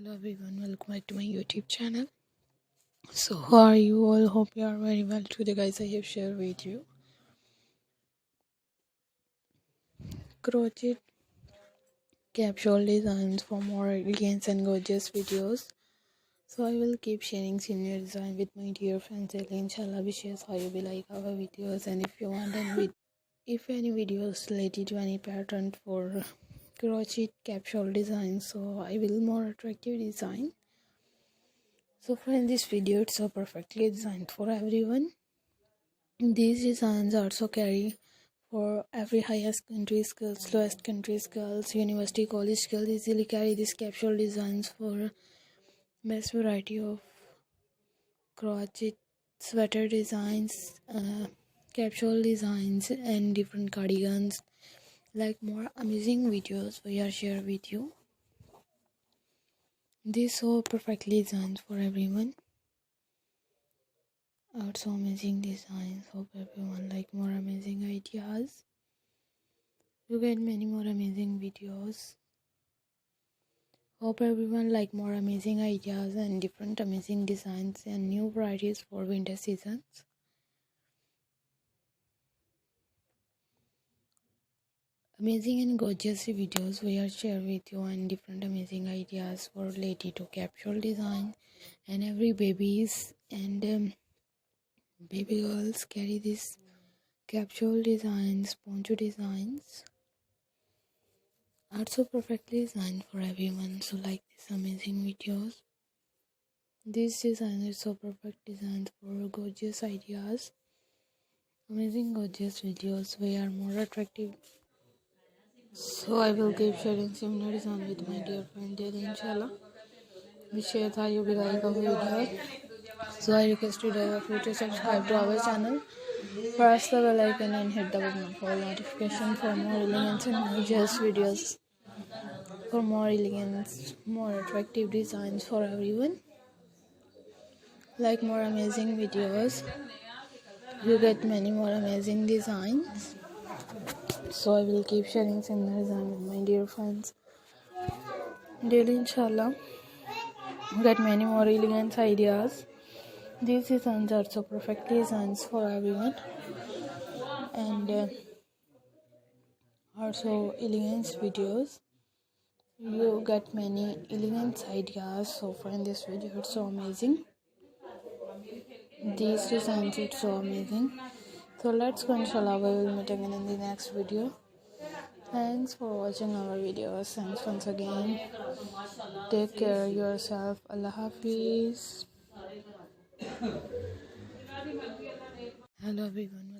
Hello everyone, welcome back to my YouTube channel. So how are you all? Hope you are very well. Today guys, I have shared with you crochet capsule designs for more elegant and gorgeous videos. So I will keep sharing similar design with my dear friends. Inshallah, wishes how you will like our videos, and if you want any videos related to any pattern for crochet capsule design, so I will more attractive design. So friend, this video it's so perfectly designed for everyone. These designs also carry for every highest country skills, lowest country skills, university, college skills. Easily carry these capsule designs for best variety of crochet sweater designs, capsule designs, and different cardigans. Like more amazing videos we are share with you. These so perfectly designed for everyone. Also amazing designs. Hope everyone like more amazing ideas. You get many more amazing videos. Hope everyone like more amazing ideas and different amazing designs and new varieties for winter seasons. Amazing and gorgeous videos we are share with you and different amazing ideas for related to capsule design, and every babies and baby girls carry these capsule designs, poncho designs. Are so perfectly designed for everyone. So like these amazing videos. These designs are so perfect designs for gorgeous ideas. Amazing gorgeous videos we are more attractive. So I will keep sharing similar design with my dear friend Daily, inshallah. We share how you will like our video. So I request you to subscribe to our channel. Press the bell icon and hit the button for notification for more elegant and gorgeous videos. For more elegant, more attractive designs for everyone. Like more amazing videos, you get many more amazing designs. So I will keep sharing similar design with my dear friends daily, inshallah. You get many more elegant ideas. These designs are so perfectly designed for everyone, and also elegant videos. You get many elegant ideas. So friend, this video it's so amazing. These designs it's so amazing. So let's go, inshallah. We will meet again in the next video. Thanks for watching our videos. Thanks once again. Take care of yourself. Allah Hafiz. Hello everyone.